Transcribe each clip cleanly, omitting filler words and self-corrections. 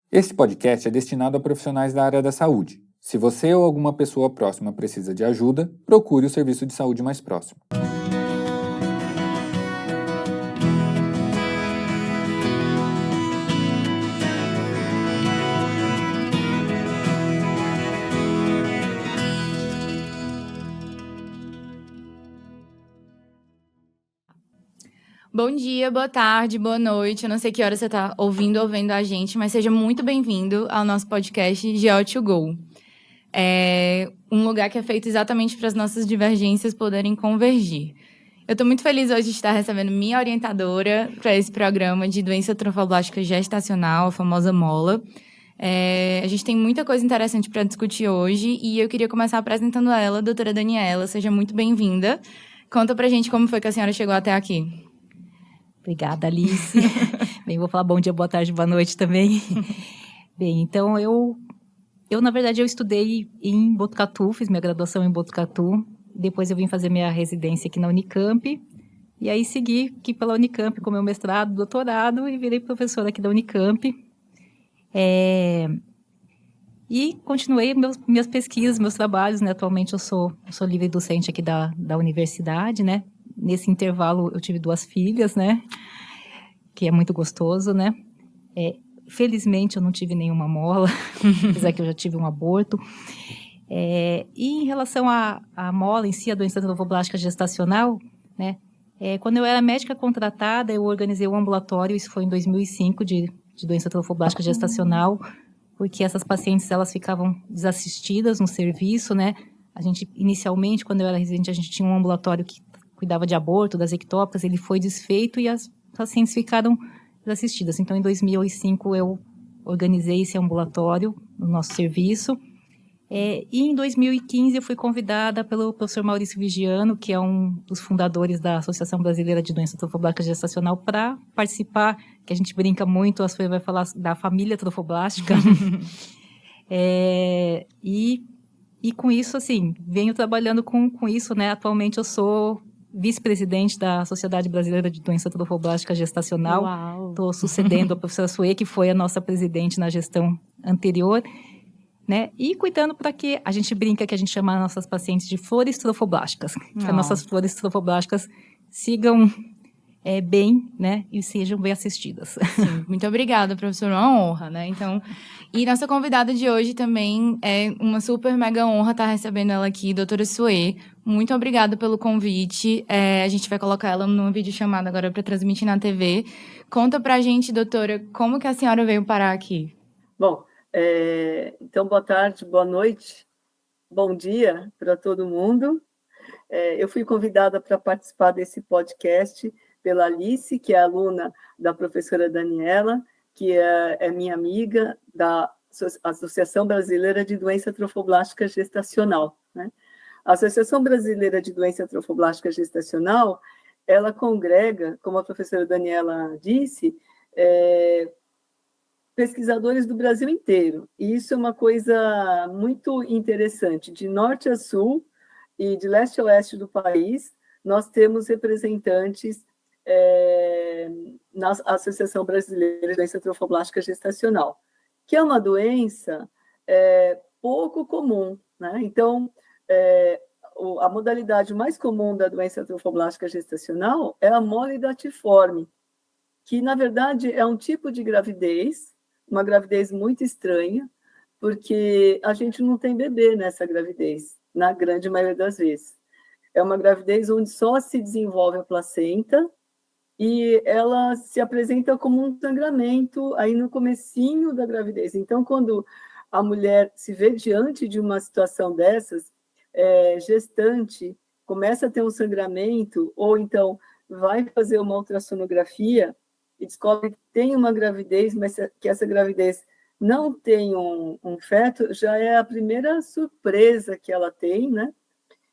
Este podcast é destinado a profissionais da área da saúde. Se você ou alguma pessoa próxima precisa de ajuda, procure o serviço de saúde mais próximo. Bom dia, boa tarde, boa noite. Eu não sei que hora você está ouvindo ou vendo a gente, mas seja muito bem-vindo ao nosso podcast Geo2Go. É um lugar que é feito exatamente para as nossas divergências poderem convergir. Eu estou muito feliz hoje de estar recebendo minha orientadora para esse programa de doença trofoblástica gestacional, a famosa MOLA. A gente tem muita coisa interessante para discutir hoje e eu queria começar apresentando ela, a doutora Daniela. Seja muito bem-vinda. Conta pra gente como foi que a senhora chegou até aqui. Obrigada, Alice. Bem, vou falar bom dia, boa tarde, boa noite também. Bem, então eu na verdade, eu estudei em Botucatu, fiz minha graduação em Botucatu. Depois eu vim fazer minha residência aqui na Unicamp. E aí segui aqui pela Unicamp com meu mestrado, doutorado e virei professora aqui da Unicamp. E continuei minhas pesquisas, meus trabalhos, né? Atualmente eu sou livre docente aqui da universidade, né? Nesse intervalo eu tive 2 filhas, né? Que é muito gostoso, né? Felizmente eu não tive nenhuma mola, apesar que eu já tive um aborto. E em relação à mola em si, a doença trofoblástica gestacional, né? Quando eu era médica contratada, eu organizei um ambulatório, isso foi em 2005, de doença trofoblástica gestacional, porque essas pacientes, elas ficavam desassistidas no serviço, né? A gente, inicialmente, quando eu era residente, a gente tinha um ambulatório que cuidava de aborto, das ectópicas, ele foi desfeito e as pacientes ficaram desassistidas. Então, em 2005, eu organizei esse ambulatório no nosso serviço. E em 2015, eu fui convidada pelo professor Maurício Vigiano, que é um dos fundadores da Associação Brasileira de Doença Trofoblástica Gestacional, para participar, que a gente brinca muito, a Sueli vai falar da família trofoblástica. E com isso, assim, venho trabalhando com isso, né? Atualmente eu sou vice-presidente da Sociedade Brasileira de Doença Trofoblástica Gestacional. Estou sucedendo a professora Sueli, que foi a nossa presidente na gestão anterior, né? E cuidando para que a gente brinca que a gente chama as nossas pacientes de flores trofoblásticas, que as nossas flores trofoblásticas sigam bem, né? E sejam bem assistidas. Sim, muito obrigada, professora, é uma honra, né? Então, e nossa convidada de hoje também é uma super mega honra estar recebendo ela aqui, doutora Suê. Muito obrigada pelo convite. A gente vai colocar ela numa videochamada agora para transmitir na TV. Conta pra gente, doutora, como que a senhora veio parar aqui? Bom, então, boa tarde, boa noite, bom dia para todo mundo. Eu fui convidada para participar desse podcast pela Alice, que é aluna da professora Daniela, que é minha amiga da Associação Brasileira de Doença Trofoblástica Gestacional, né? A Associação Brasileira de Doença Trofoblástica Gestacional, ela congrega, como a professora Daniela disse, pesquisadores do Brasil inteiro. E isso é uma coisa muito interessante. De norte a sul e de leste a oeste do país, nós temos representantes na Associação Brasileira de Doença Trofoblástica Gestacional, que é uma doença pouco comum, né? Então, a modalidade mais comum da doença trofoblástica gestacional é a mole datiforme, que, na verdade, é um tipo de gravidez, uma gravidez muito estranha, porque a gente não tem bebê nessa gravidez, na grande maioria das vezes. É uma gravidez onde só se desenvolve a placenta e ela se apresenta como um sangramento aí no comecinho da gravidez. Então, quando a mulher se vê diante de uma situação dessas, gestante, começa a ter um sangramento, ou então vai fazer uma ultrassonografia e descobre que tem uma gravidez, mas que essa gravidez não tem um feto, já é a primeira surpresa que ela tem, né?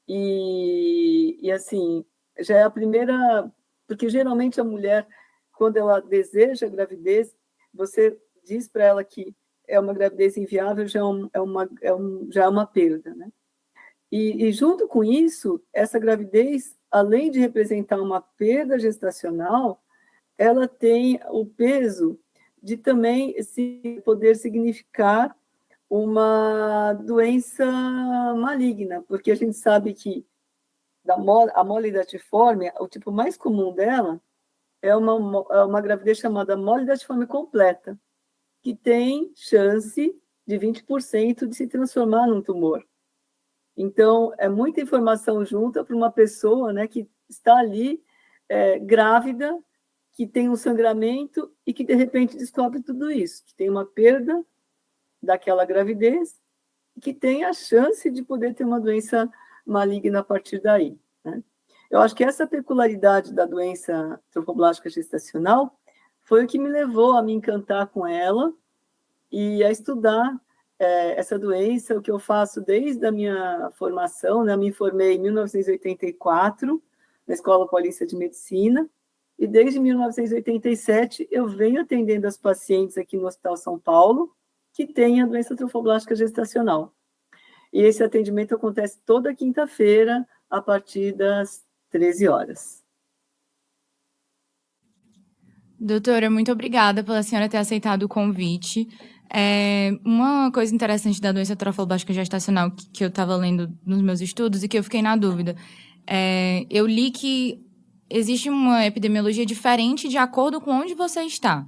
E assim, já é a primeira... Porque, geralmente, a mulher, quando ela deseja a gravidez, você diz para ela que é uma gravidez inviável, já é uma perda, né? E, junto com isso, essa gravidez, além de representar uma perda gestacional, ela tem o peso de também poder significar uma doença maligna, porque a gente sabe que a mole datiforme, o tipo mais comum dela é uma gravidez chamada mole datiforme completa, que tem chance de 20% de se transformar num tumor. Então, é muita informação junta para uma pessoa, né, que está ali grávida, que tem um sangramento e que, de repente, descobre tudo isso, que tem uma perda daquela gravidez e que tem a chance de poder ter uma doença maligna a partir daí, né? Eu acho que essa peculiaridade da doença trofoblástica gestacional foi o que me levou a me encantar com ela e a estudar essa doença, o que eu faço desde a minha formação, né? Eu me formei em 1984, na Escola Paulista de Medicina, e desde 1987 eu venho atendendo as pacientes aqui no Hospital São Paulo que têm a doença trofoblástica gestacional. E esse atendimento acontece toda quinta-feira, a partir das 13 horas. Doutora, muito obrigada pela senhora ter aceitado o convite. Uma coisa interessante da doença trofoblástica gestacional que eu estava lendo nos meus estudos e que eu fiquei na dúvida, eu li que existe uma epidemiologia diferente de acordo com onde você está.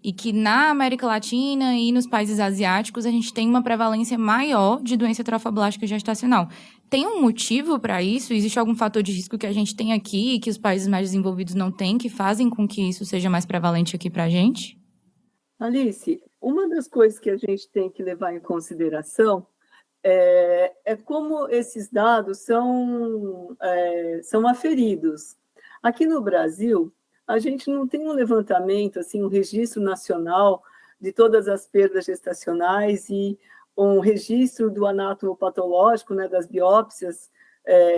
E que na América Latina e nos países asiáticos a gente tem uma prevalência maior de doença trofoblástica gestacional. Tem um motivo para isso? Existe algum fator de risco que a gente tem aqui e que os países mais desenvolvidos não têm, que fazem com que isso seja mais prevalente aqui para a gente? Alice, uma das coisas que a gente tem que levar em consideração é como esses dados são aferidos. Aqui no Brasil, a gente não tem um levantamento, assim, um registro nacional de todas as perdas gestacionais e um registro do anátomo patológico, né, das biópsias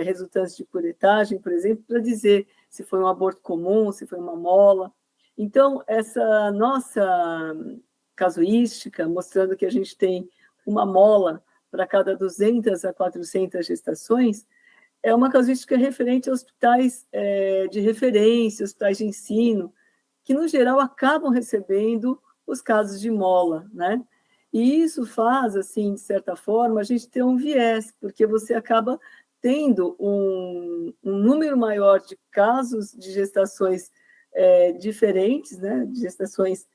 resultantes de curetagem, por exemplo, para dizer se foi um aborto comum, se foi uma mola. Então, essa nossa casuística, mostrando que a gente tem uma mola para cada 200 a 400 gestações, é uma casuística referente a hospitais de referência, hospitais de ensino, que, no geral, acabam recebendo os casos de mola, né? E isso faz, assim, de certa forma, a gente ter um viés, porque você acaba tendo um número maior de casos de gestações diferentes, né? De gestações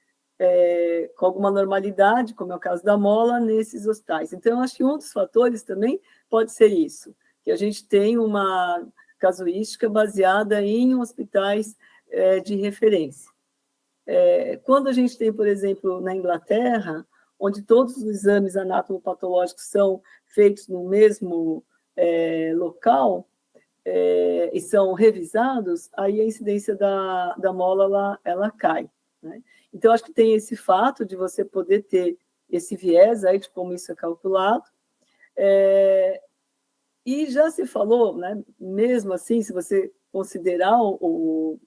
com alguma normalidade, como é o caso da mola, nesses hospitais. Então, eu acho que um dos fatores também pode ser isso, que a gente tem uma casuística baseada em hospitais de referência. Quando a gente tem, por exemplo, na Inglaterra, onde todos os exames anatomopatológicos são feitos no mesmo local e são revisados, aí a incidência da mola ela cai, né? Então, acho que tem esse fato de você poder ter esse viés aí de como isso é calculado. E já se falou, né, mesmo assim, se você considerar um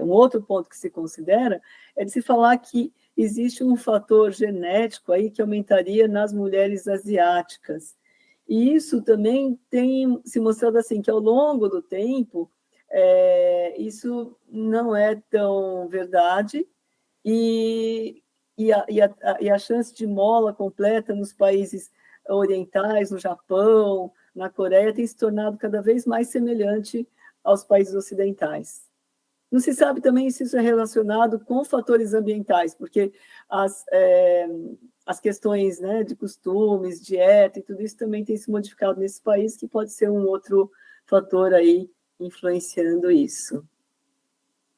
outro ponto que se considera, é de se falar que existe um fator genético aí que aumentaria nas mulheres asiáticas. E isso também tem se mostrado assim, que ao longo do tempo, isso não é tão verdade, e a chance de mola completa nos países orientais, no Japão, na Coreia, tem se tornado cada vez mais semelhante aos países ocidentais. Não se sabe também se isso é relacionado com fatores ambientais, porque as questões, né, de costumes, dieta e tudo isso também tem se modificado nesse país, que pode ser um outro fator aí influenciando isso.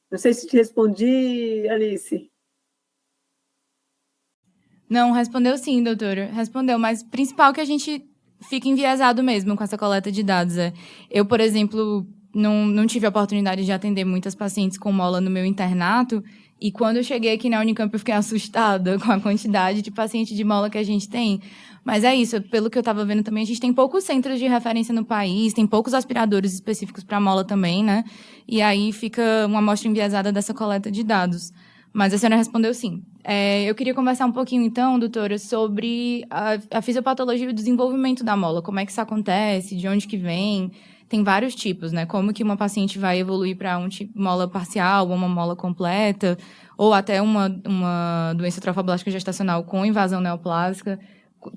Não sei se te respondi, Alice. Não, respondeu sim, doutora. Respondeu, mas principal que a gente fica enviesado mesmo com essa coleta de dados. Eu, por exemplo, não tive a oportunidade de atender muitas pacientes com mola no meu internato, e quando eu cheguei aqui na Unicamp eu fiquei assustada com a quantidade de paciente de mola que a gente tem. Mas é isso, pelo que eu estava vendo também, a gente tem poucos centros de referência no país, tem poucos aspiradores específicos para mola também, né? E aí fica uma amostra enviesada dessa coleta de dados. Mas a senhora respondeu sim. Eu queria conversar um pouquinho, então, doutora, sobre a fisiopatologia e o desenvolvimento da mola. Como é que isso acontece? De onde que vem? tem vários tipos, né? Como que uma paciente vai evoluir para um tipo mola parcial, ou uma mola completa, ou até uma doença trofoblástica gestacional com invasão neoplásica.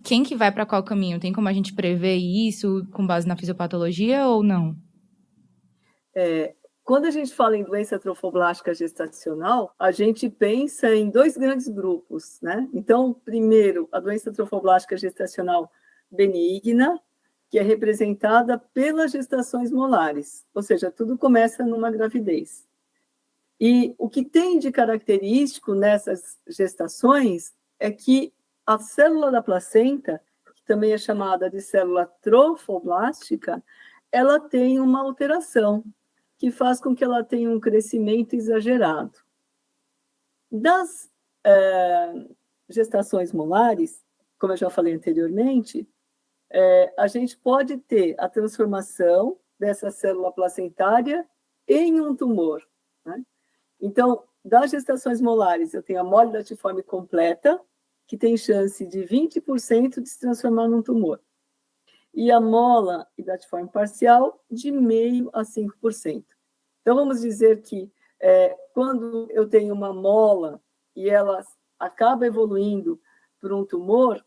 Quem que vai para qual caminho? Tem como a gente prever isso com base na fisiopatologia ou não? Quando a gente fala em doença trofoblástica gestacional, a gente pensa em 2 grandes grupos, né? Então, primeiro, a doença trofoblástica gestacional benigna, que é representada pelas gestações molares, ou seja, tudo começa numa gravidez. E o que tem de característico nessas gestações é que a célula da placenta, que também é chamada de célula trofoblástica, ela tem uma alteração que faz com que ela tenha um crescimento exagerado. Das gestações molares, como eu já falei anteriormente, a gente pode ter a transformação dessa célula placentária em um tumor, né? Então, das gestações molares, eu tenho a mole datiforme completa, que tem chance de 20% de se transformar num tumor. E a mola datiforme parcial, de 0,5% a 5%. Então, vamos dizer que quando eu tenho uma mola e ela acaba evoluindo para um tumor,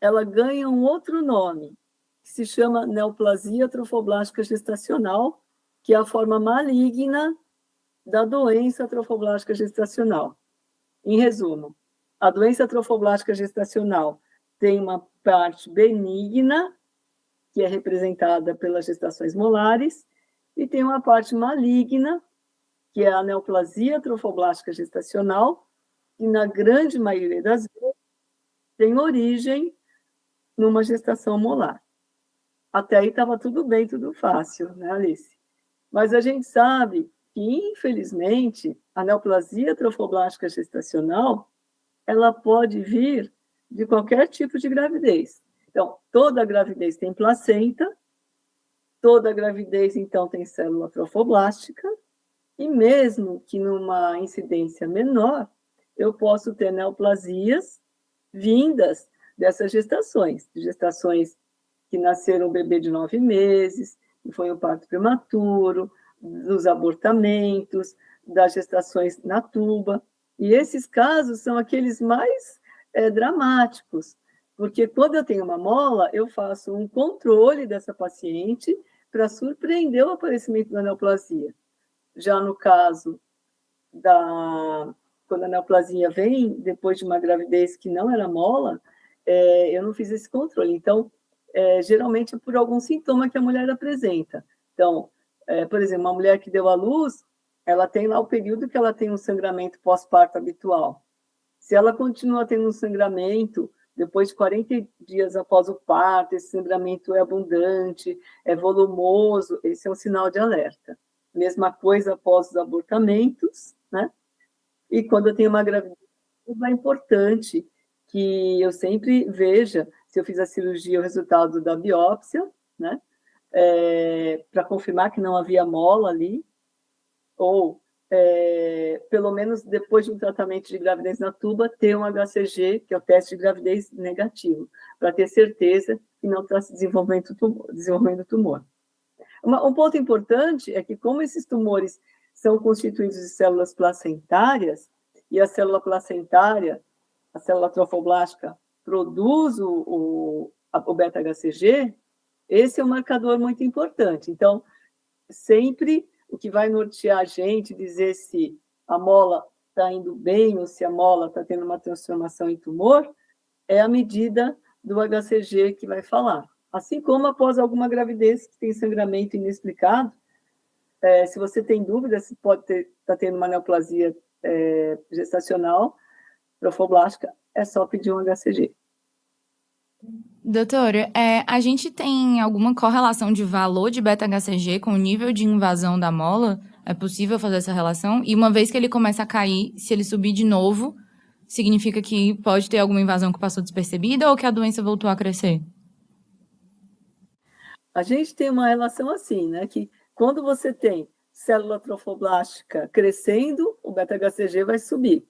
ela ganha um outro nome, que se chama neoplasia trofoblástica gestacional, que é a forma maligna da doença trofoblástica gestacional. Em resumo, a doença trofoblástica gestacional tem uma parte benigna, que é representada pelas gestações molares, e tem uma parte maligna, que é a neoplasia trofoblástica gestacional, que na grande maioria das vezes tem origem numa gestação molar. Até aí estava tudo bem, tudo fácil, né, Alice? Mas a gente sabe que, infelizmente, a neoplasia trofoblástica gestacional, ela pode vir de qualquer tipo de gravidez. Então, toda gravidez tem placenta, toda gravidez, então, tem célula trofoblástica, e mesmo que numa incidência menor, eu posso ter neoplasias vindas dessas gestações, de gestações que nasceram um bebê de 9 meses, que foi um parto prematuro, dos abortamentos, das gestações na tuba. E esses casos são aqueles mais dramáticos, porque quando eu tenho uma mola, eu faço um controle dessa paciente para surpreender o aparecimento da neoplasia. Já no caso quando a neoplasia vem depois de uma gravidez que não era mola, eu não fiz esse controle. Então, geralmente é por algum sintoma que a mulher apresenta. Então, por exemplo, uma mulher que deu à luz, ela tem lá o período que ela tem um sangramento pós-parto habitual. Se ela continua tendo um sangramento depois de 40 dias após o parto, esse sangramento é abundante, é volumoso, esse é um sinal de alerta. Mesma coisa após os abortamentos, né? E quando eu tenho uma gravidez, é importante que eu sempre veja se eu fiz a cirurgia, o resultado da biópsia, né? Para confirmar que não havia mola ali, ou pelo menos depois de um tratamento de gravidez na tuba, ter um HCG, que é o teste de gravidez negativo, para ter certeza que não está se desenvolvendo tumor. Um ponto importante é que, como esses tumores são constituídos de células placentárias, e a célula placentária, a célula trofoblástica, produz o beta-HCG, esse é um marcador muito importante. Então, sempre o que vai nortear a gente, dizer se a mola está indo bem ou se a mola está tendo uma transformação em tumor, é a medida do HCG que vai falar. Assim como após alguma gravidez que tem sangramento inexplicado, se você tem dúvida se pode estar tendo uma neoplasia gestacional trofoblástica, é só pedir um HCG. Doutora, a gente tem alguma correlação de valor de beta-HCG com o nível de invasão da mola? É possível fazer essa relação? E uma vez que ele começa a cair, se ele subir de novo, significa que pode ter alguma invasão que passou despercebida ou que a doença voltou a crescer? A gente tem uma relação assim, né? Que quando você tem célula trofoblástica crescendo, o beta-HCG vai subir.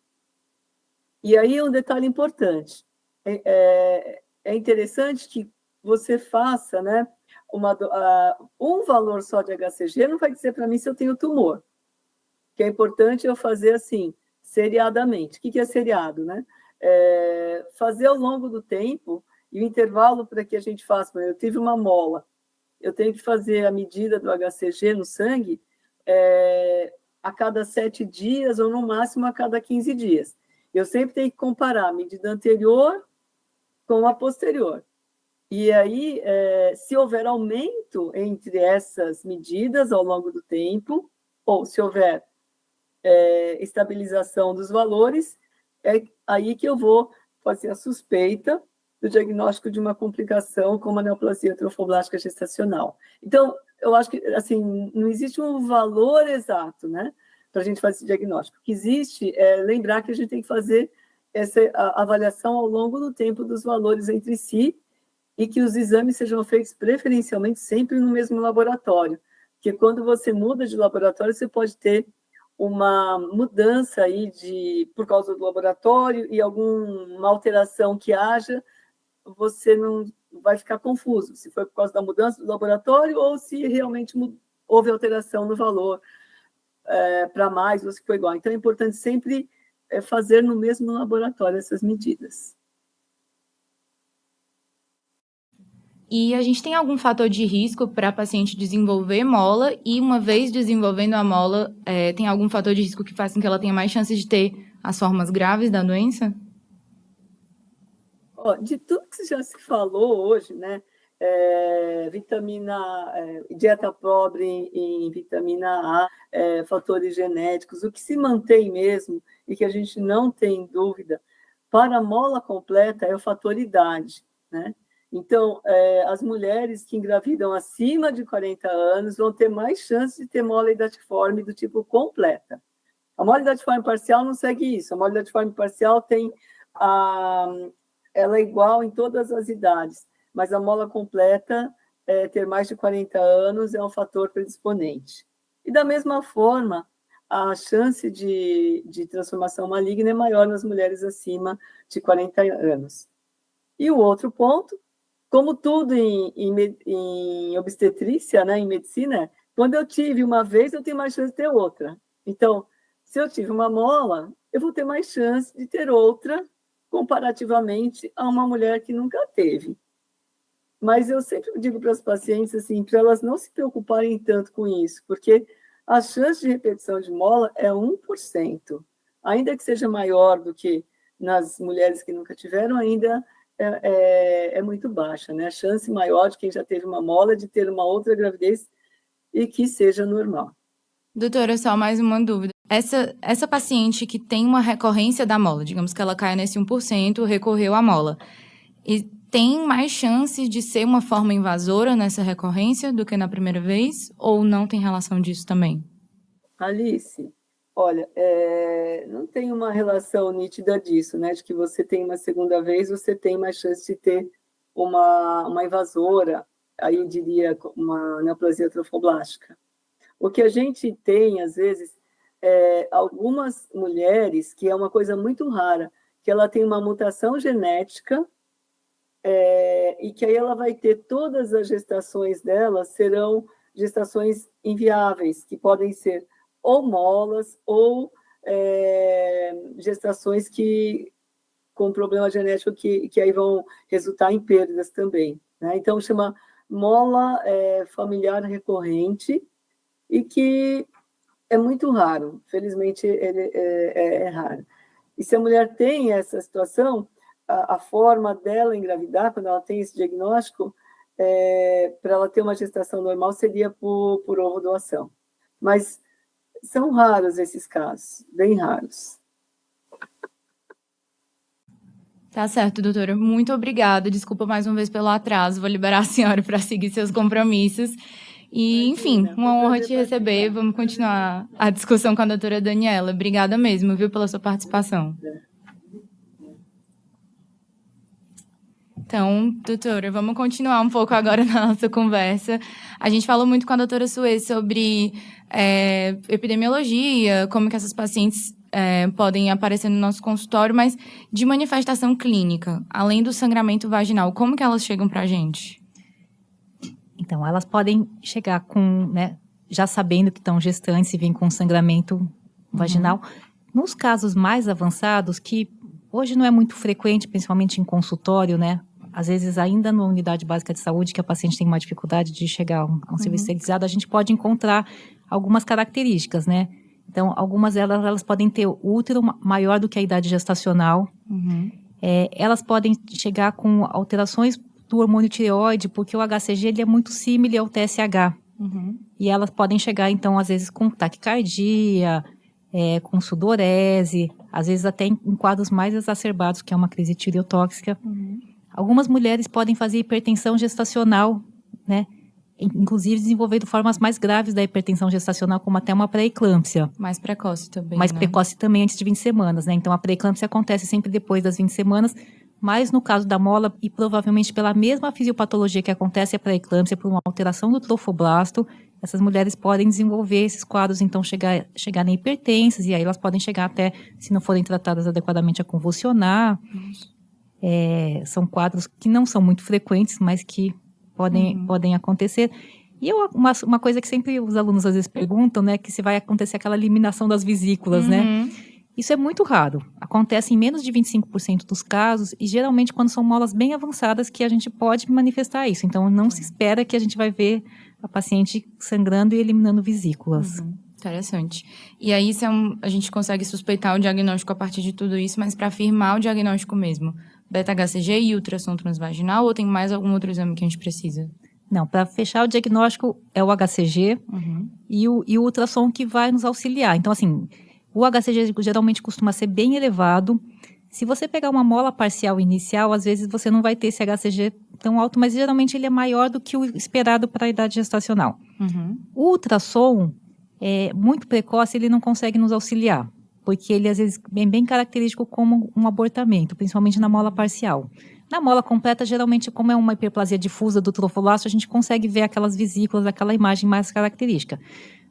E aí é um detalhe importante. É interessante que você faça, né, um valor só de HCG não vai dizer para mim se eu tenho tumor. O que é importante eu fazer assim, seriadamente. O que é seriado, né? Fazer ao longo do tempo, e o intervalo para que a gente faça, por exemplo, eu tive uma mola, eu tenho que fazer a medida do HCG no sangue a cada 7 dias, ou no máximo a cada 15 dias. Eu sempre tenho que comparar a medida anterior com a posterior. E aí, se houver aumento entre essas medidas ao longo do tempo, ou se houver estabilização dos valores, é aí que eu vou fazer a suspeita do diagnóstico de uma complicação como a neoplasia trofoblástica gestacional. Então, eu acho que assim, não existe um valor exato, né, para a gente fazer esse diagnóstico. O que existe é lembrar que a gente tem que fazer essa avaliação ao longo do tempo dos valores entre si e que os exames sejam feitos preferencialmente sempre no mesmo laboratório, porque quando você muda de laboratório, você pode ter uma mudança aí por causa do laboratório e alguma alteração que haja, você não vai ficar confuso, se foi por causa da mudança do laboratório ou se realmente houve alteração no valor para mais ou se foi igual. Então, é importante sempre fazer no mesmo laboratório essas medidas. E a gente tem algum fator de risco para a paciente desenvolver mola e, uma vez desenvolvendo a mola, tem algum fator de risco que faz com que ela tenha mais chance de ter as formas graves da doença? De tudo que já se falou hoje, né? Dieta pobre em vitamina A, fatores genéticos, o que se mantém mesmo e que a gente não tem dúvida, para a mola completa é o fator idade, né? Então, as mulheres que engravidam acima de 40 anos vão ter mais chance de ter mola idatiforme do tipo completa. A mola idatiforme parcial não segue isso. A mola idatiforme parcial ela é igual em todas as idades, mas a mola completa, ter mais de 40 anos, é um fator predisponente. E, da mesma forma, a chance de transformação maligna é maior nas mulheres acima de 40 anos. E o outro ponto, como tudo em obstetrícia, né, em medicina, quando eu tive uma vez, eu tenho mais chance de ter outra. Então, se eu tive uma mola, eu vou ter mais chance de ter outra comparativamente a uma mulher que nunca teve. Mas eu sempre digo para as pacientes assim, para elas não se preocuparem tanto com isso, porque a chance de repetição de mola é 1%. Ainda que seja maior do que nas mulheres que nunca tiveram, ainda é muito baixa, né? A chance maior de quem já teve uma mola de ter uma outra gravidez e que seja normal. Doutora, só mais uma dúvida. Essa paciente que tem uma recorrência da mola, digamos que ela caia nesse 1%, recorreu à mola, e tem mais chances de ser uma forma invasora nessa recorrência do que na primeira vez? Ou não tem relação disso também? Alice, olha, não tem uma relação nítida disso, né? De que você tem uma segunda vez, você tem mais chance de ter uma invasora, aí eu diria uma neoplasia trofoblástica. O que a gente tem, às vezes, algumas mulheres, que é uma coisa muito rara, que ela tem uma mutação genética, e que aí ela vai ter todas as gestações dela serão gestações inviáveis, que podem ser ou molas ou gestações com problema genético que aí vão resultar em perdas também, né? Então, chama mola familiar recorrente e que é muito raro, felizmente ele é raro. E se a mulher tem essa situação, a forma dela engravidar, quando ela tem esse diagnóstico, para ela ter uma gestação normal, seria por ovo-doação. Mas são raros esses casos, bem raros. Tá certo, doutora. Muito obrigada. Desculpa mais uma vez pelo atraso. Vou liberar a senhora para seguir seus compromissos. E, enfim, uma honra te receber. Vamos continuar a discussão com a doutora Daniela. Obrigada mesmo, viu, pela sua participação. Então, doutora, vamos continuar um pouco agora na nossa conversa. A gente falou muito com a doutora Suê sobre epidemiologia, como que essas pacientes podem aparecer no nosso consultório, mas de manifestação clínica, além do sangramento vaginal, como que elas chegam para a gente? Então, elas podem chegar com, né, já sabendo que estão gestantes e vêm com sangramento vaginal. Nos casos mais avançados, que hoje não é muito frequente, principalmente em consultório, né? Às vezes, ainda na unidade básica de saúde, que a paciente tem uma dificuldade de chegar a um serviço especializado, a gente pode encontrar algumas características, né? Então, algumas delas, elas podem ter útero maior do que a idade gestacional. Elas podem chegar com alterações do hormônio tireoide, porque o HCG ele é muito similar ao TSH. E elas podem chegar, então, às vezes, com taquicardia, com sudorese, às vezes até em quadros mais exacerbados, que é uma crise tireotóxica. Algumas mulheres podem fazer hipertensão gestacional, né? Inclusive desenvolvendo formas mais graves da hipertensão gestacional, como até uma pré-eclâmpsia. Mais precoce também, Mais né? precoce também antes de 20 semanas, né? Então, a pré-eclâmpsia acontece sempre depois das 20 semanas, mas no caso da mola, e provavelmente pela mesma fisiopatologia que acontece a pré-eclâmpsia, por uma alteração do trofoblasto, essas mulheres podem desenvolver esses quadros, então chegarem hipertensas, e aí elas podem chegar até, se não forem tratadas adequadamente, a convulsionar. São quadros que não são muito frequentes, mas que podem acontecer. E uma coisa que sempre os alunos às vezes perguntam, né, que se vai acontecer aquela eliminação das vesículas, né? Isso é muito raro. Acontece em menos de 25% dos casos e geralmente quando são molas bem avançadas que a gente pode manifestar isso. Então, não se espera que a gente vai ver a paciente sangrando e eliminando vesículas. Interessante. E aí, a gente consegue suspeitar o diagnóstico a partir de tudo isso, mas para afirmar o diagnóstico mesmo, beta-HCG e ultrassom transvaginal, ou tem mais algum outro exame que a gente precisa? Não, para fechar o diagnóstico é o HCG e o ultrassom que vai nos auxiliar. Então, assim, o HCG geralmente costuma ser bem elevado. Se você pegar uma mola parcial inicial, às vezes você não vai ter esse HCG tão alto, mas geralmente ele é maior do que o esperado para a idade gestacional. O ultrassom, muito precoce, ele não consegue nos auxiliar, porque ele às vezes é bem característico como um abortamento, principalmente na mola parcial. Na mola completa, geralmente, como é uma hiperplasia difusa do trofoblasto, a gente consegue ver aquelas vesículas, aquela imagem mais característica.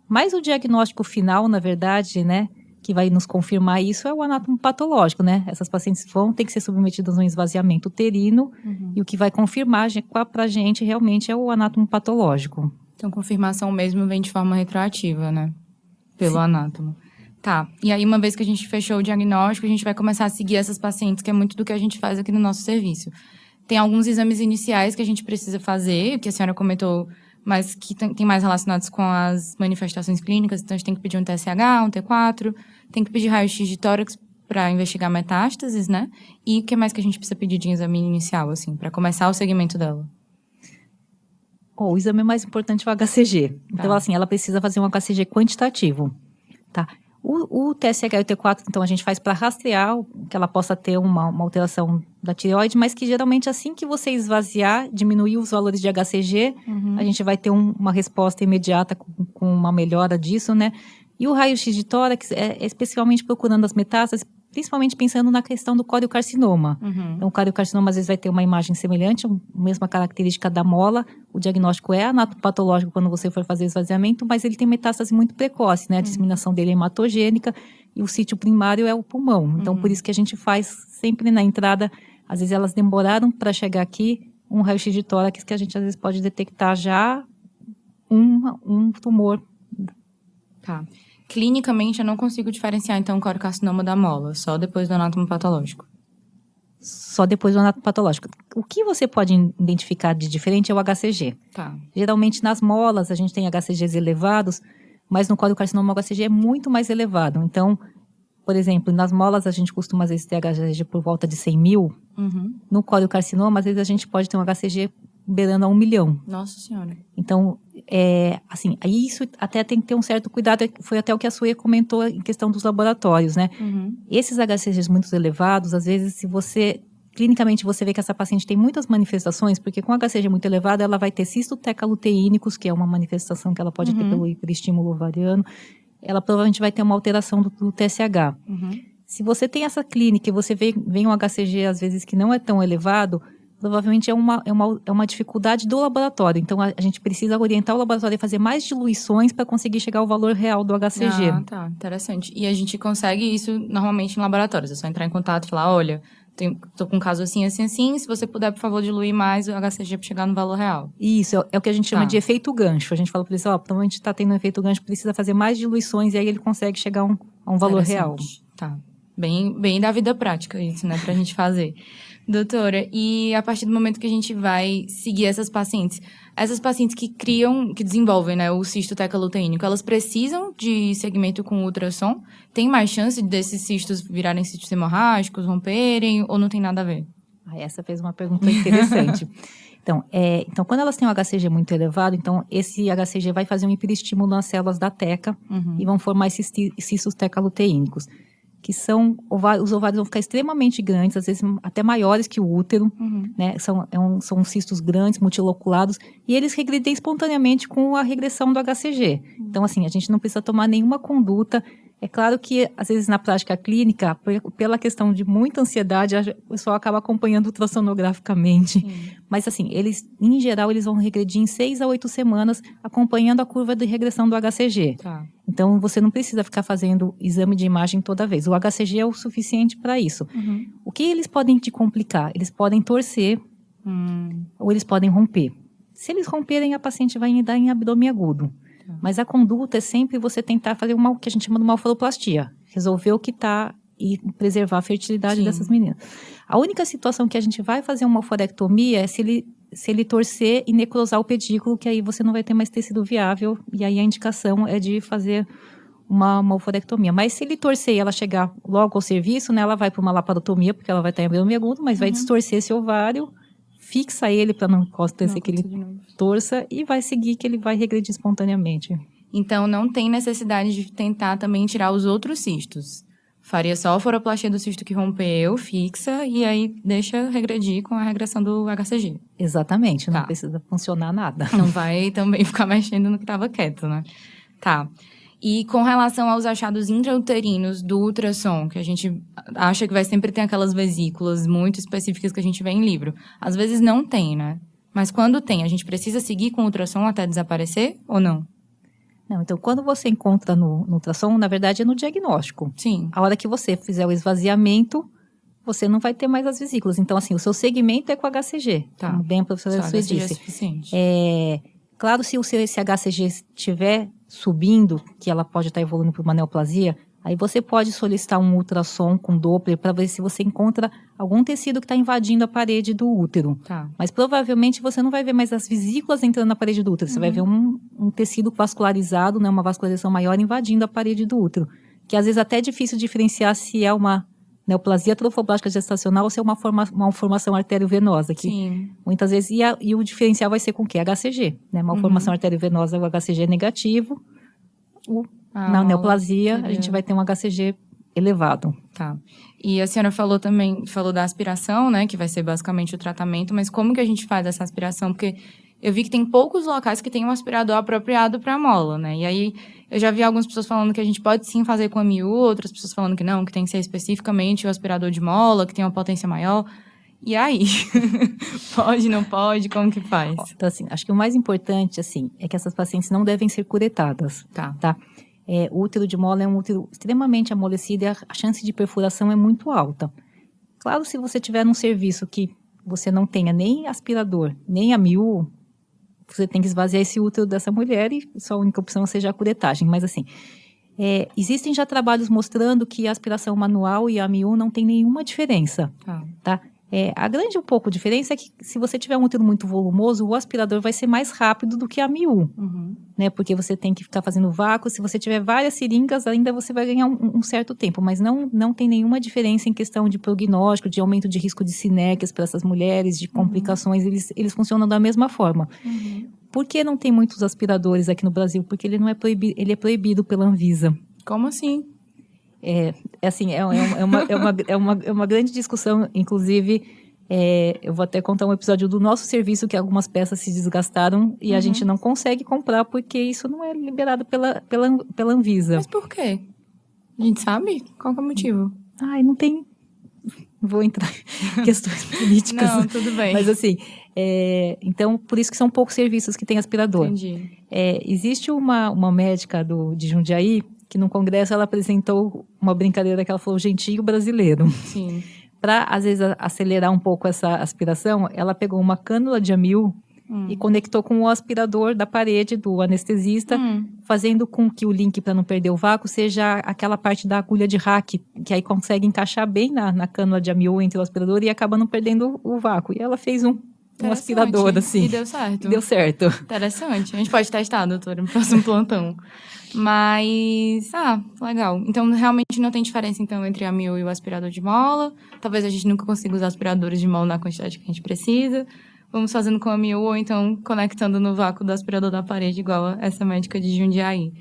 Mas o diagnóstico final, na verdade, né, que vai nos confirmar isso é o anátomo patológico, né? Essas pacientes vão ter que ser submetidas a um esvaziamento uterino e o que vai confirmar para a gente realmente é o anátomo patológico. Então, confirmação mesmo vem de forma retroativa, né? Pelo anátomo. Tá, e aí uma vez que a gente fechou o diagnóstico, a gente vai começar a seguir essas pacientes, que é muito do que a gente faz aqui no nosso serviço. Tem alguns exames iniciais que a gente precisa fazer, que a senhora comentou, mas que tem mais relacionados com as manifestações clínicas, então a gente tem que pedir um TSH, um T4, tem que pedir raio-x de tórax para investigar metástases, né? E o que mais que a gente precisa pedir de exame inicial, assim, para começar o segmento dela? O exame mais importante é o HCG. Então, assim, ela precisa fazer um HCG quantitativo, tá? O TSH e o T4, então, a gente faz para rastrear que ela possa ter uma alteração da tireoide, mas que geralmente assim que você esvaziar, diminuir os valores de HCG, a gente vai ter uma resposta imediata com uma melhora disso, né? E o raio-x de tórax é especialmente procurando as metástases, principalmente pensando na questão do coriocarcinoma. Então, o coriocarcinoma às vezes vai ter uma imagem semelhante, a mesma característica da mola. O diagnóstico é anatopatológico quando você for fazer esvaziamento, mas ele tem metástase muito precoce, né? A disseminação dele é hematogênica e o sítio primário é o pulmão. Então, por isso que a gente faz sempre na entrada, às vezes elas demoraram para chegar aqui, um raio-x de tórax que a gente às vezes pode detectar já um tumor. Tá. Clinicamente, eu não consigo diferenciar, então, o coriocarcinoma da mola, só depois do anátomo patológico. Só depois do anátomo patológico. O que você pode identificar de diferente é o HCG. Tá. Geralmente, nas molas, a gente tem HCGs elevados, mas no coriocarcinoma o HCG é muito mais elevado. Então, por exemplo, nas molas a gente costuma, às vezes, ter HCG por volta de 100 mil. No coriocarcinoma, às vezes, a gente pode ter um HCG beirando a 1 milhão. Nossa Senhora. Então, assim, isso até tem que ter um certo cuidado, foi até o que a Suia comentou em questão dos laboratórios, né? Esses HCGs muito elevados, às vezes, se você, clinicamente, você vê que essa paciente tem muitas manifestações, porque com HCG muito elevado, ela vai ter cistotecaluteínicos, que é uma manifestação que ela pode ter pelo hiperestímulo ovariano, ela provavelmente vai ter uma alteração do TSH. Se você tem essa clínica e você vê um HCG, às vezes, que não é tão elevado, provavelmente é uma dificuldade do laboratório. Então, a gente precisa orientar o laboratório a fazer mais diluições para conseguir chegar ao valor real do HCG. Ah, tá. Interessante. E a gente consegue isso normalmente em laboratórios. É só entrar em contato e falar, olha, tô com um caso assim, se você puder, por favor, diluir mais o HCG para chegar no valor real. Isso, é o que a gente chama de efeito gancho. A gente fala para eles, então a gente está tendo um efeito gancho, precisa fazer mais diluições e aí ele consegue chegar a um valor real. Tá. Bem da vida prática isso, né, pra gente fazer. Doutora, e a partir do momento que a gente vai seguir essas pacientes que desenvolvem, né, o cisto tecaluteínico, elas precisam de segmento com ultrassom? Tem mais chance desses cistos virarem cistos hemorrágicos, romperem, ou não tem nada a ver? Essa fez uma pergunta interessante. Então, quando elas têm um HCG muito elevado, então esse HCG vai fazer um hiperestímulo nas células da teca e vão formar esses cistos tecaluteínicos, que são, os ovários vão ficar extremamente grandes, às vezes até maiores que o útero, né? São cistos grandes, multiloculados, e eles regredem espontaneamente com a regressão do HCG. Então, assim, a gente não precisa tomar nenhuma conduta. É claro que, às vezes, na prática clínica, pela questão de muita ansiedade, o pessoal acaba acompanhando ultrassonograficamente. Mas, assim, em geral, eles vão regredir em 6 a 8 semanas, acompanhando a curva de regressão do HCG. Tá. Então, você não precisa ficar fazendo exame de imagem toda vez. O HCG é o suficiente para isso. O que eles podem te complicar? Eles podem torcer ou eles podem romper. Se eles romperem, a paciente vai dar em abdômen agudo. Mas a conduta é sempre você tentar fazer o que a gente chama de malforoplastia. Resolver o que está e preservar a fertilidade dessas meninas. A única situação que a gente vai fazer uma malforectomia é se ele torcer e necrosar o pedículo, que aí você não vai ter mais tecido viável, e aí a indicação é de fazer uma malforectomia. Mas se ele torcer e ela chegar logo ao serviço, né, ela vai para uma laparotomia, porque ela vai estar em abdômen agudo, mas vai distorcer esse ovário, fixa ele para não acontecer que ele torça e vai seguir que ele vai regredir espontaneamente. Então, não tem necessidade de tentar também tirar os outros cistos. Faria só a foroplastia do cisto que rompeu, fixa, e aí deixa regredir com a regressão do HCG. Exatamente, não precisa funcionar nada. Não vai também ficar mexendo no que estava quieto, né? Tá. E com relação aos achados intrauterinos do ultrassom, que a gente acha que vai sempre ter aquelas vesículas muito específicas que a gente vê em livro. Às vezes não tem, né? Mas quando tem, a gente precisa seguir com o ultrassom até desaparecer ou não? Não, então quando você encontra no ultrassom, na verdade é no diagnóstico. Sim. A hora que você fizer o esvaziamento, você não vai ter mais as vesículas. Então, assim, o seu segmento é com HCG. Tá. Como bem a professora Sue disse. É suficiente. Claro, se esse HCG estiver subindo, que ela pode estar evoluindo para uma neoplasia, aí você pode solicitar um ultrassom com Doppler para ver se você encontra algum tecido que está invadindo a parede do útero. Tá. Mas provavelmente você não vai ver mais as vesículas entrando na parede do útero. Você vai ver um tecido vascularizado, né, uma vascularização maior invadindo a parede do útero. Que às vezes até é difícil diferenciar se é uma neoplasia trofoblástica gestacional ou se é uma malformação arteriovenosa. Que Sim. muitas vezes, e o diferencial vai ser com o quê? HCG, né? Malformação arteriovenosa, o HCG é negativo. Na neoplasia, a gente vai ter um HCG elevado. Tá. E a senhora falou da aspiração, né? Que vai ser basicamente o tratamento, mas como que a gente faz essa aspiração? Porque eu vi que tem poucos locais que tem um aspirador apropriado para mola, né? E aí, eu já vi algumas pessoas falando que a gente pode sim fazer com a MIU, outras pessoas falando que não, que tem que ser especificamente o aspirador de mola, que tem uma potência maior. E aí? Pode, não pode? Como que faz? Então, assim, acho que o mais importante, assim, é que essas pacientes não devem ser curetadas. Tá? O útero de mola é um útero extremamente amolecido e a chance de perfuração é muito alta. Claro, se você tiver num serviço que você não tenha nem aspirador, nem a MIU, você tem que esvaziar esse útero dessa mulher e sua única opção seja a curetagem. Mas, assim, existem já trabalhos mostrando que a aspiração manual e a MIU não tem nenhuma diferença, tá? A grande diferença é que se você tiver um útero muito volumoso, o aspirador vai ser mais rápido do que a MIU, né? Porque você tem que ficar fazendo vácuo. Se você tiver várias seringas, ainda você vai ganhar um certo tempo, mas não tem nenhuma diferença em questão de prognóstico, de aumento de risco de sinéquias para essas mulheres, de complicações, eles funcionam da mesma forma. Por que não tem muitos aspiradores aqui no Brasil? Porque ele é proibido pela Anvisa. Como assim? É uma grande discussão, inclusive, eu vou até contar um episódio do nosso serviço que algumas peças se desgastaram e a gente não consegue comprar porque isso não é liberado pela Anvisa. Mas por quê? A gente sabe? Qual que é o motivo? Não tem... Vou entrar em questões políticas. Não, tudo bem. Mas assim, então, por isso que são poucos serviços que têm aspirador. Entendi. Existe uma médica de Jundiaí que no congresso ela apresentou uma brincadeira que ela falou, jeitinho brasileiro. Sim. para, às vezes, acelerar um pouco essa aspiração, ela pegou uma cânula de amil e conectou com o aspirador da parede do anestesista, fazendo com que o link, para não perder o vácuo, seja aquela parte da agulha de rack, que aí consegue encaixar bem na cânula de amil entre o aspirador e acaba não perdendo o vácuo. E ela fez um aspirador, assim. E deu certo. Deu certo. Interessante. A gente pode testar, doutora, no próximo plantão. Mas, legal. Então, realmente não tem diferença, então, entre a amil e o aspirador de mola. Talvez a gente nunca consiga usar aspiradores de mola na quantidade que a gente precisa. Vamos fazendo com a amil ou então conectando no vácuo do aspirador da parede, igual essa médica de Jundiaí.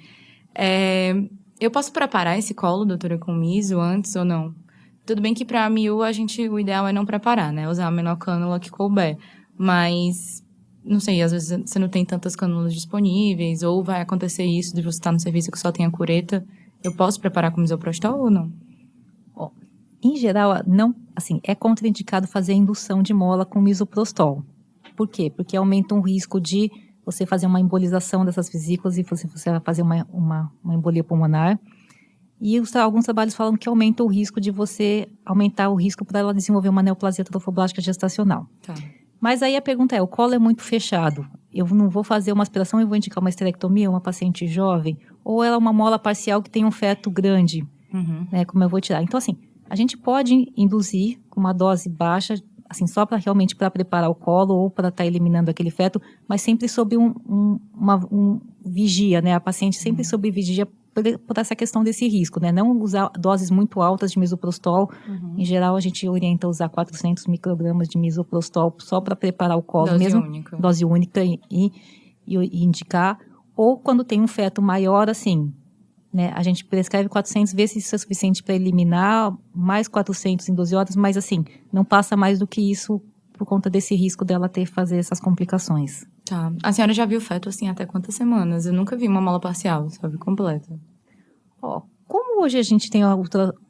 Eu posso preparar esse colo, doutora, com miso antes ou não? Tudo bem que para a amil o ideal é não preparar, né? Usar a menor cânula que couber. Mas, não sei, às vezes você não tem tantas cânulas disponíveis, ou vai acontecer isso de você estar no serviço que só tem a cureta. Eu posso preparar com misoprostol ou não? Em geral, não, assim, é contraindicado fazer indução de mola com misoprostol. Por quê? Porque aumenta o risco de você fazer uma embolização dessas vesículas e você vai fazer uma embolia pulmonar. E alguns trabalhos falam que aumenta o risco de você aumentar o risco para ela desenvolver uma neoplasia trofoblástica gestacional. Tá. Mas aí a pergunta é, o colo é muito fechado. Eu não vou fazer uma aspiração e vou indicar uma esterectomia, uma paciente jovem, ou ela é uma mola parcial que tem um feto grande, né, como eu vou tirar. Então, assim, a gente pode induzir com uma dose baixa, assim, só para realmente para preparar o colo ou para estar eliminando aquele feto, mas sempre sob uma vigia, né? A paciente sempre sob vigia por essa questão desse risco, né? Não usar doses muito altas de misoprostol. Em geral, a gente orienta a usar 400 microgramas de misoprostol só para preparar o colo mesmo. Dose única e indicar. Ou quando tem um feto maior, assim, né? A gente prescreve 400, vê se isso é suficiente para eliminar, mais 400 em 12 horas, mas assim, não passa mais do que isso por conta desse risco dela fazer essas complicações. Tá. A senhora já viu feto, assim, até quantas semanas? Eu nunca vi uma mola parcial, só vi completa. Como hoje a gente tem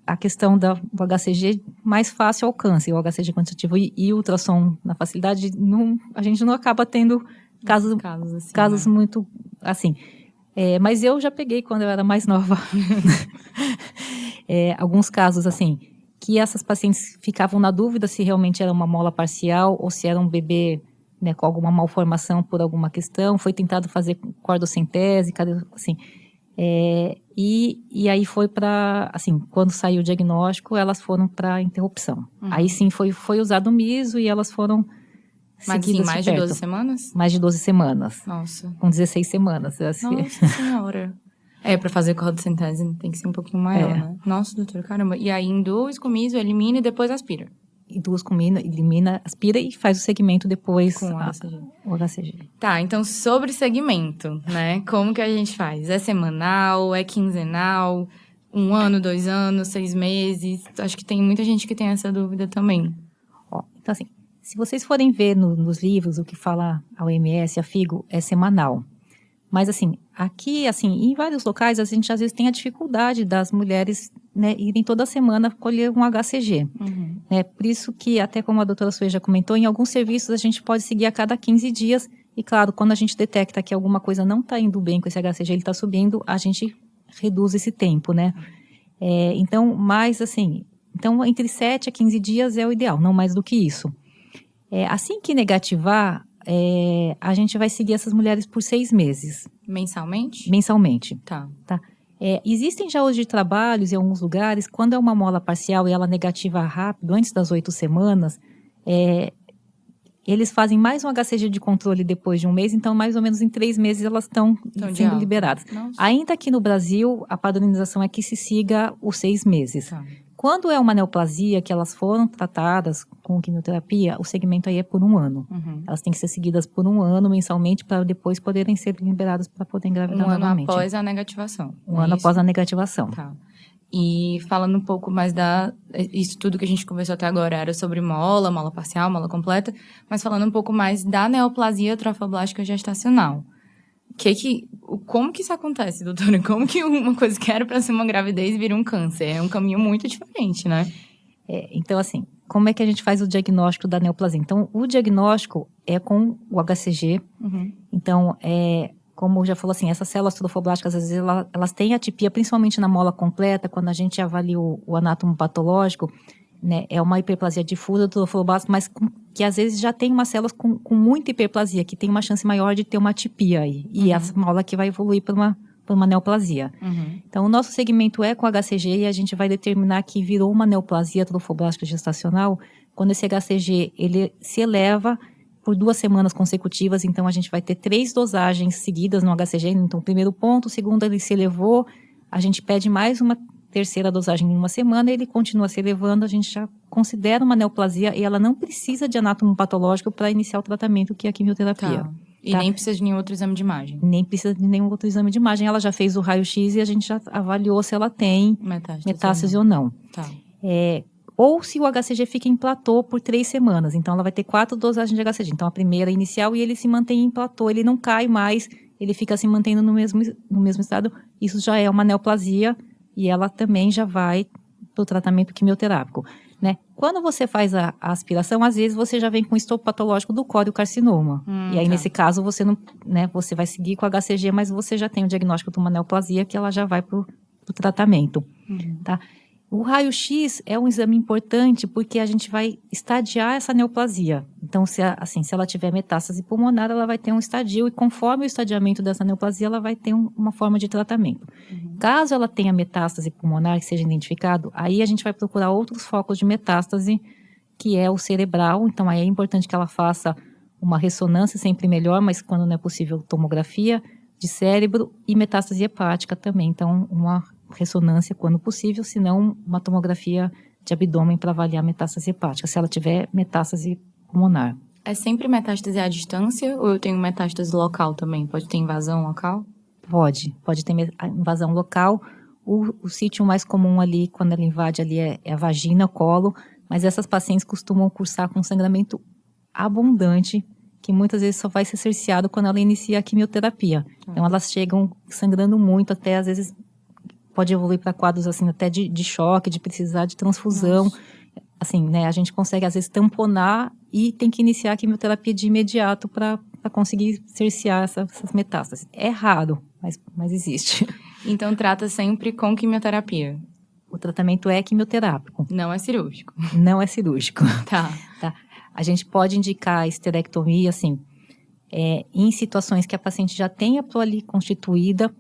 a questão do HCG mais fácil alcance, o HCG quantitativo e ultrassom na facilidade, a gente não acaba tendo casos né? muito, assim... mas eu já peguei quando eu era mais nova. Alguns casos, assim, que essas pacientes ficavam na dúvida se realmente era uma mola parcial ou se era um bebê, né, com alguma malformação por alguma questão. Foi tentado fazer cordocentese, assim. E aí foi para, assim, quando saiu o diagnóstico, elas foram para interrupção. Aí sim foi usado o miso e elas foram... Mas sim, mais de 12 semanas? Mais de 12 semanas. Nossa. Com 16 semanas. Assim. Nossa senhora. Para fazer cordocentese tem que ser um pouquinho maior, né? Nossa, doutora, caramba. E aí induz com miso, elimina e depois aspira. Induz com miso, elimina, aspira e faz o segmento depois. Com o HCG. Tá, então sobre segmento, né? Como que a gente faz? É semanal, é quinzenal, 1 ano, 2 anos, 6 meses? Acho que tem muita gente que tem essa dúvida também. Então assim, se vocês forem ver nos livros o que fala a OMS, a FIGO, é semanal. Mas, assim, aqui, assim, em vários locais, a gente às vezes tem a dificuldade das mulheres, né, irem toda semana colher um HCG. Né? Por isso que, até como a doutora Suê já comentou, em alguns serviços a gente pode seguir a cada 15 dias. E, claro, quando a gente detecta que alguma coisa não está indo bem com esse HCG, ele está subindo, a gente reduz esse tempo, né? Então, entre 7 a 15 dias é o ideal, não mais do que isso. Assim que negativar, a gente vai seguir essas mulheres por 6 meses. Mensalmente? Mensalmente. Tá. Existem já hoje trabalhos em alguns lugares, quando é uma mola parcial e ela negativa rápido, antes das 8 semanas, eles fazem mais um HCG de controle depois de 1 mês, então mais ou menos em 3 meses elas estão sendo liberadas. Nossa. Ainda aqui no Brasil, a padronização é que se siga os 6 meses. Tá. Quando é uma neoplasia, que elas foram tratadas com quimioterapia, o segmento aí é por 1 ano. Elas têm que ser seguidas por 1 ano mensalmente para depois poderem ser liberadas para poder engravidar novamente. 1 ano após a negativação. 1 ano após a negativação. Tá. E falando um pouco mais isso tudo que a gente conversou até agora era sobre mola parcial, mola completa, mas falando um pouco mais da neoplasia trofoblástica gestacional. Como que isso acontece, doutora? Como que uma coisa que era para ser uma gravidez vira um câncer? É um caminho muito diferente, né? Então, assim, como é que a gente faz o diagnóstico da neoplasia? Então, o diagnóstico é com o HCG. Então, como já falou assim, essas células trofoblásticas, às vezes, elas têm atipia, principalmente na mola completa, quando a gente avalia o anátomo patológico, né, é uma hiperplasia difusa do trofoblasto, mas que às vezes já tem umas células com muita hiperplasia, que tem uma chance maior de ter uma atipia aí. E essa mola que vai evoluir para uma neoplasia. Então, o nosso segmento é com HCG e a gente vai determinar que virou uma neoplasia trofoblástica gestacional quando esse HCG ele se eleva por 2 semanas consecutivas. Então, a gente vai ter 3 dosagens seguidas no HCG. Então, primeiro ponto, segundo ele se elevou, a gente pede mais uma terceira dosagem em 1 semana, ele continua se elevando, a gente já considera uma neoplasia e ela não precisa de anátomo patológico para iniciar o tratamento, que é a quimioterapia. E nem precisa de nenhum outro exame de imagem. Nem precisa de nenhum outro exame de imagem. Ela já fez o raio-x e a gente já avaliou se ela tem metástase ou não. Ou se o HCG fica em platô por 3 semanas. Então, ela vai ter 4 dosagens de HCG. Então, a primeira inicial e ele se mantém em platô. Ele não cai mais, ele fica se mantendo no mesmo estado. Isso já é uma neoplasia e ela também já vai para o tratamento quimioterápico, né? Quando você faz a aspiração, às vezes você já vem com estopo patológico do coriocarcinoma. E aí, nesse caso, você não, né, você vai seguir com a HCG, mas você já tem o diagnóstico de uma neoplasia que ela já vai para o tratamento, tá? O raio-x é um exame importante porque a gente vai estadiar essa neoplasia. Então, se ela tiver metástase pulmonar, ela vai ter um estadio e conforme o estadiamento dessa neoplasia, ela vai ter uma forma de tratamento. Caso ela tenha metástase pulmonar que seja identificado, aí a gente vai procurar outros focos de metástase, que é o cerebral. Então, aí é importante que ela faça uma ressonância, sempre melhor, mas quando não é possível, tomografia de cérebro e metástase hepática também. Então, uma ressonância quando possível, se não uma tomografia de abdômen para avaliar a metástase hepática, se ela tiver metástase pulmonar. É sempre metástase à distância ou eu tenho metástase local também? Pode ter invasão local? Pode ter invasão local. O sítio mais comum ali, quando ela invade ali, é a vagina, o colo, mas essas pacientes costumam cursar com sangramento abundante, que muitas vezes só vai ser cerceado quando ela inicia a quimioterapia. Então, elas chegam sangrando muito, até às vezes pode evoluir para quadros assim, até de choque, de precisar de transfusão. Assim, né, a gente consegue às vezes tamponar e tem que iniciar a quimioterapia de imediato para conseguir cercear essas metástases. É raro, mas existe. Então, trata sempre com quimioterapia? O tratamento é quimioterápico. Não é cirúrgico? Não é cirúrgico. Tá. A gente pode indicar a esterectomia, assim, em situações que a paciente já tem a prole constituída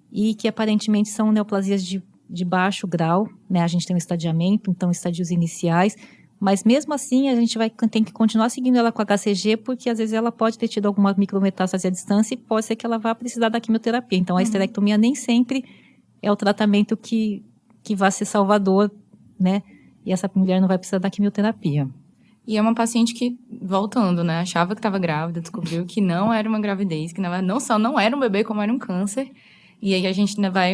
e que aparentemente são neoplasias de baixo grau, né? A gente tem um estadiamento, então estadios iniciais, mas mesmo assim a gente tem que continuar seguindo ela com HCG, porque às vezes ela pode ter tido alguma micrometástase à distância e pode ser que ela vá precisar da quimioterapia. Então a esterectomia nem sempre é o tratamento que vai ser salvador, né? E essa mulher não vai precisar da quimioterapia. E é uma paciente que, voltando, né, achava que estava grávida, descobriu que não era uma gravidez, que não só não era um bebê, como era um câncer. E aí a gente ainda vai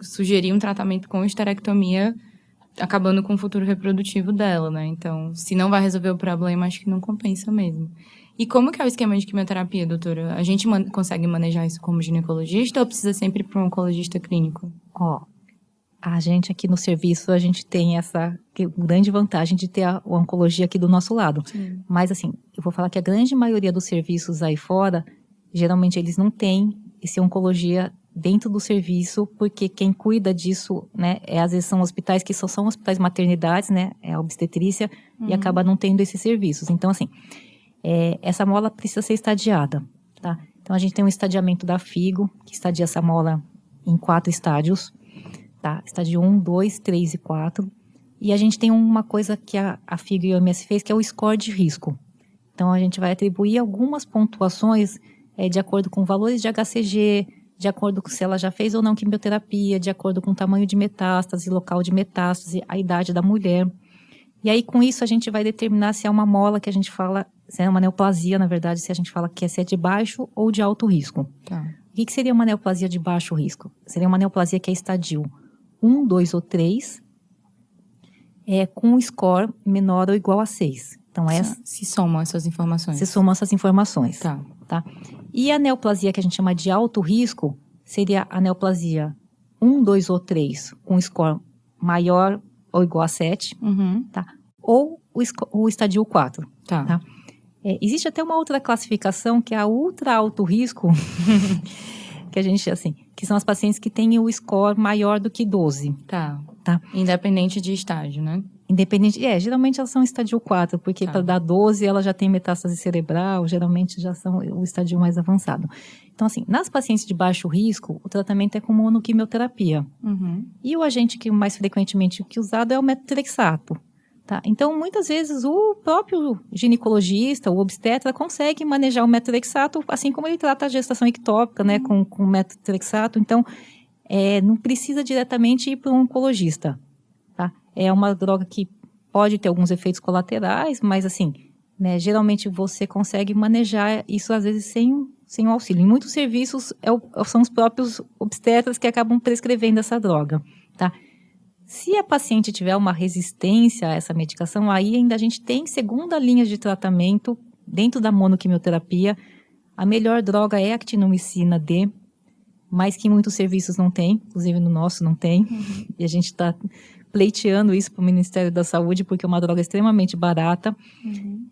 sugerir um tratamento com esterectomia, acabando com o futuro reprodutivo dela, né? Então, se não vai resolver o problema, acho que não compensa mesmo. E como que é o esquema de quimioterapia, doutora? A gente consegue manejar isso como ginecologista ou precisa sempre ir para um oncologista clínico? A gente aqui no serviço, a gente tem essa grande vantagem de ter a oncologia aqui do nosso lado. Sim. Mas assim, eu vou falar que a grande maioria dos serviços aí fora, geralmente eles não têm esse oncologia dentro do serviço, porque quem cuida disso, né, às vezes são hospitais que só são hospitais maternidades, né, é a obstetrícia, e acaba não tendo esses serviços. Então, assim, essa mola precisa ser estadiada, tá? Então, a gente tem um estadiamento da FIGO, que estadia essa mola em 4 estádios, tá? Estádio 1, 2, 3 e 4. E a gente tem uma coisa que a FIGO e o OMS fez, que é o score de risco. Então, a gente vai atribuir algumas pontuações de acordo com valores de HCG, de acordo com se ela já fez ou não quimioterapia, de acordo com o tamanho de metástase, local de metástase, a idade da mulher. E aí, com isso, a gente vai determinar se é uma mola que a gente fala, se é uma neoplasia, na verdade, se a gente fala que se é de baixo ou de alto risco. Tá. O que seria uma neoplasia de baixo risco? Seria uma neoplasia que é estadio 1, 2 ou 3, com um score menor ou igual a 6. Então, se somam essas informações. Se somam essas informações. Tá. E a neoplasia que a gente chama de alto risco seria a neoplasia 1, 2 ou 3 com score maior ou igual a 7, tá? Ou o estadio 4. Tá. Existe até uma outra classificação que é a ultra alto risco, que a gente, assim, que são as pacientes que têm o score maior do que 12. Tá. Tá. Independente de estágio, né? Independente, geralmente elas são estadio 4, porque para dar 12 ela já tem metástase cerebral, geralmente já são o estadio mais avançado. Então, assim, nas pacientes de baixo risco, o tratamento é com monoquimioterapia. E o agente que mais frequentemente usado é o metotrexato. Tá? Então, muitas vezes, o próprio ginecologista, o obstetra, consegue manejar o metotrexato, assim como ele trata a gestação ectópica, né, com o metotrexato. Então, não precisa diretamente ir para um oncologista. Tá? É uma droga que pode ter alguns efeitos colaterais, mas assim, né, geralmente você consegue manejar isso às vezes sem o auxílio. Em muitos serviços são os próprios obstetras que acabam prescrevendo essa droga. Tá? Se a paciente tiver uma resistência a essa medicação, aí ainda a gente tem segunda linha de tratamento dentro da monoquimioterapia. A melhor droga é a actinomicina D, mas que em muitos serviços não tem, inclusive no nosso não tem, e a gente está pleiteando isso para o Ministério da Saúde, porque é uma droga extremamente barata.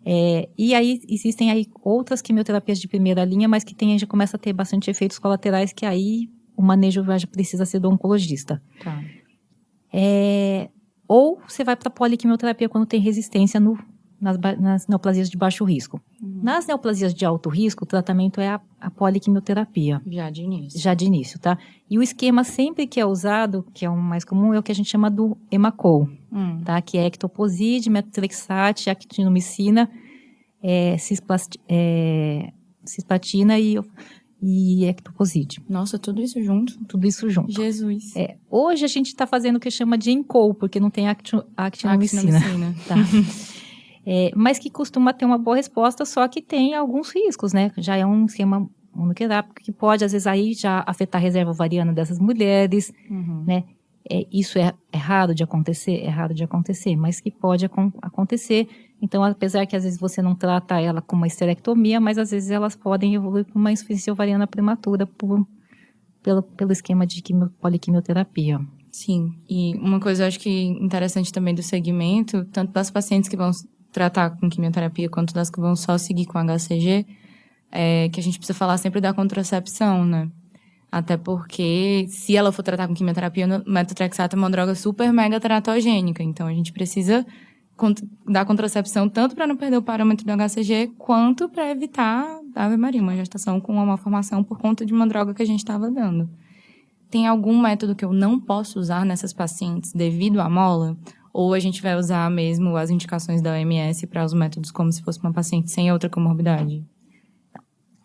E aí existem aí outras quimioterapias de primeira linha, mas que já começa a ter bastante efeitos colaterais, que aí o manejo já precisa ser do oncologista. Tá. Ou você vai para a poliquimioterapia quando tem resistência nas neoplasias de baixo risco. Nas neoplasias de alto risco, o tratamento é a poliquimioterapia. Já de início. Já de início, tá? E o esquema sempre que é usado, que é o mais comum, é o que a gente chama do Emacol, tá? Que é ectoposide, metotrexate, actinomicina, cisplatina e ectoposide. Nossa, tudo isso junto? Tudo isso junto. Jesus. Hoje a gente está fazendo o que chama de Encol, porque não tem actinomicina. Tá? Mas que costuma ter uma boa resposta, só que tem alguns riscos, né? Já é um esquema monoquerápico que pode, às vezes, aí já afetar a reserva ovariana dessas mulheres, né? Isso é raro de acontecer? É raro de acontecer, mas que pode acontecer. Então, apesar que às vezes você não trata ela com uma esterectomia, mas às vezes elas podem evoluir para uma insuficiência ovariana prematura pelo esquema de poliquimioterapia. Sim, e uma coisa eu acho que interessante também do segmento, tanto das pacientes que vão tratar com quimioterapia quanto das que vão só seguir com HCG, é que a gente precisa falar sempre da contracepção, né? Até porque, se ela for tratar com quimioterapia, o metotrexato é uma droga super mega teratogênica. Então, a gente precisa dar contracepção tanto para não perder o parâmetro do HCG, quanto para evitar, Ave Maria, uma gestação com uma malformação por conta de uma droga que a gente estava dando. Tem algum método que eu não posso usar nessas pacientes devido à mola? Ou a gente vai usar mesmo as indicações da OMS para os métodos como se fosse uma paciente sem outra comorbidade?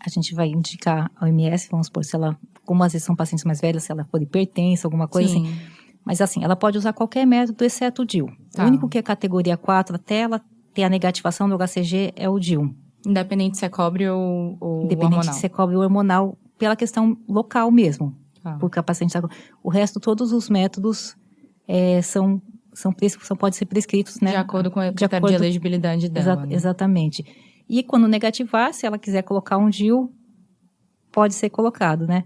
A gente vai indicar a OMS, vamos supor, se ela, como às vezes são pacientes mais velhas, se ela for hipertensa, alguma coisa assim. Mas assim, ela pode usar qualquer método, exceto o DIU. Tá. O único que é categoria 4, até ela ter a negativação do HCG, é o DIU. Independente se é cobre ou Independente hormonal? se é cobre ou hormonal, pela questão local mesmo. Porque a paciente está... O resto, todos os métodos podem ser prescritos, né? De acordo com o critério de elegibilidade dela. Né? Exatamente. E quando negativar, se ela quiser colocar um DIU, pode ser colocado, né?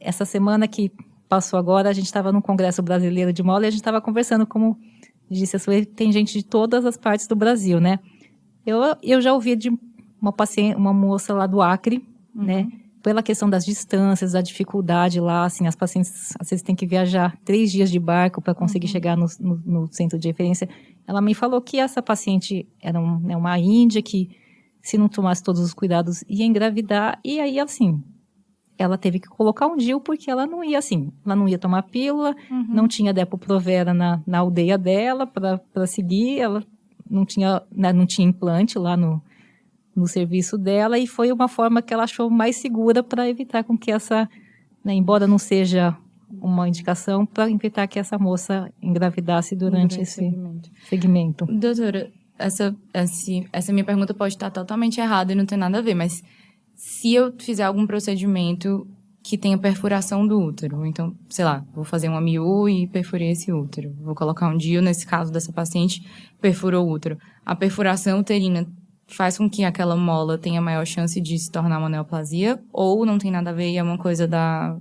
Essa semana que passou agora, a gente estava no Congresso Brasileiro de Mola e a gente estava conversando, como disse a Sueli, tem gente de todas as partes do Brasil, né? Eu já ouvi de uma moça lá do Acre, né? Pela questão das distâncias, da dificuldade lá, assim, as pacientes às vezes têm que viajar 3 dias de barco para conseguir chegar no centro de referência. Ela me falou que essa paciente era uma índia que, se não tomasse todos os cuidados, ia engravidar. E aí, assim, ela teve que colocar um DIU porque ela não ia tomar pílula, não tinha Depo-Provera na aldeia dela para seguir, ela não tinha implante lá no serviço dela, e foi uma forma que ela achou mais segura para evitar com que né, embora não seja uma indicação, para evitar que essa moça engravidasse durante esse segmento. Doutora, essa minha pergunta pode estar totalmente errada e não tem nada a ver, mas se eu fizer algum procedimento que tenha perfuração do útero, então, sei lá, vou fazer uma MIU e perfurei esse útero, vou colocar um DIU, nesse caso dessa paciente, perfurou o útero. A perfuração uterina faz com que aquela mola tenha maior chance de se tornar uma neoplasia, ou não tem nada a ver e é uma coisa da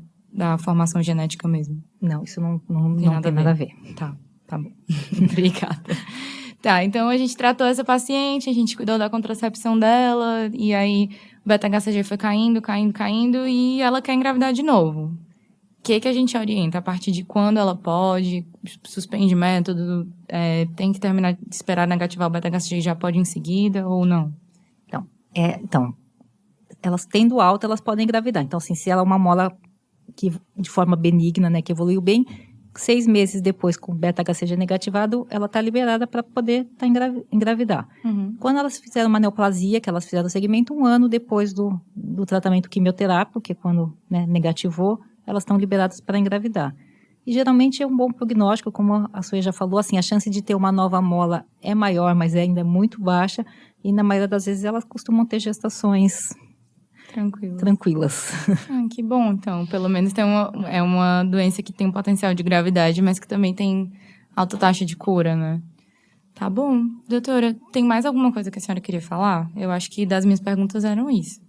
formação genética mesmo? Não, isso não tem nada a ver. Tá bom. Obrigada. Tá, então a gente tratou essa paciente, a gente cuidou da contracepção dela, e aí o beta-HCG foi caindo, e ela quer engravidar de novo. que a gente orienta? A partir de quando ela pode? Suspende método? Tem que terminar de esperar negativar o beta-HCG e já pode em seguida ou não? Então, elas tendo alta, elas podem engravidar. Então, assim, se ela é uma mola que, de forma benigna, né, que evoluiu bem, 6 meses depois, com beta-HCG negativado, ela está liberada para poder engravidar. Uhum. Quando elas fizeram uma neoplasia, que elas fizeram o segmento 1 ano depois do tratamento quimioterápico, que quando, né, negativou, elas estão liberadas para engravidar. E geralmente é um bom prognóstico, como a Suê já falou, assim, a chance de ter uma nova mola é maior, mas ainda é muito baixa, e na maioria das vezes elas costumam ter gestações tranquilas. Que bom, então. Pelo menos é uma doença que tem um potencial de gravidade, mas que também tem alta taxa de cura, né? Tá bom. Doutora, tem mais alguma coisa que a senhora queria falar? Eu acho que das minhas perguntas eram isso.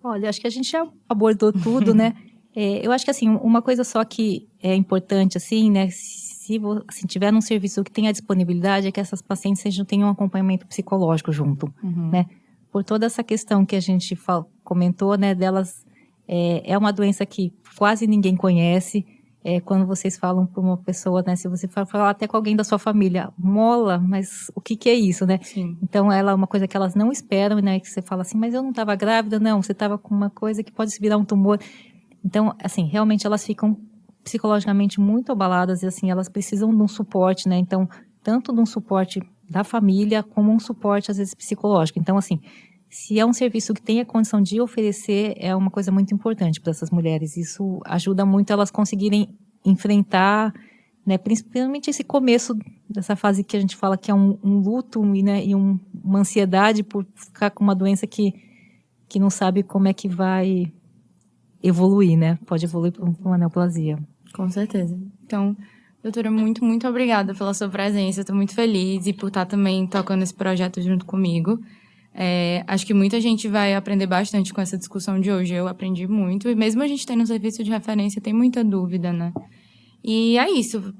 Olha, acho que a gente já abordou tudo, né? Eu acho que, assim, uma coisa só que é importante, assim, né? Se tiver num serviço que tenha disponibilidade, é que essas pacientes tenham um acompanhamento psicológico junto, né? Por toda essa questão que a gente comentou, né, delas, é uma doença que quase ninguém conhece. Quando vocês falam para uma pessoa, né, se você falar até com alguém da sua família, mola, mas o que é isso, né? Sim. Então, ela é uma coisa que elas não esperam, né, que você fala assim, mas eu não estava grávida, não, você estava com uma coisa que pode virar um tumor. Então, assim, realmente elas ficam psicologicamente muito abaladas e, assim, elas precisam de um suporte, né? Então, tanto de um suporte da família, como um suporte, às vezes, psicológico. Então, assim, se é um serviço que tem a condição de oferecer, é uma coisa muito importante para essas mulheres. Isso ajuda muito elas conseguirem enfrentar, né, principalmente esse começo dessa fase que a gente fala que é um luto, né, e uma ansiedade por ficar com uma doença que não sabe como é que vai evoluir, né? Pode evoluir para uma neoplasia. Com certeza. Então, doutora, muito, muito obrigada pela sua presença. Estou muito feliz e por estar também tocando esse projeto junto comigo. Acho que muita gente vai aprender bastante com essa discussão de hoje. Eu aprendi muito. E mesmo a gente tendo um serviço de referência, tem muita dúvida, né? E é isso.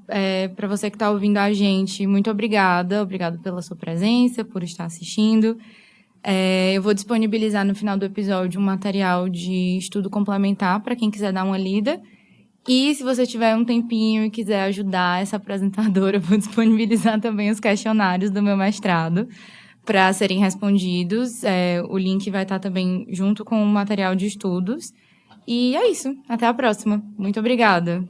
Para você que está ouvindo a gente, muito obrigada. Obrigada pela sua presença, por estar assistindo. Eu vou disponibilizar no final do episódio um material de estudo complementar para quem quiser dar uma lida. E se você tiver um tempinho e quiser ajudar essa apresentadora, eu vou disponibilizar também os questionários do meu mestrado para serem respondidos. O link vai estar também junto com o material de estudos. E é isso. Até a próxima. Muito obrigada.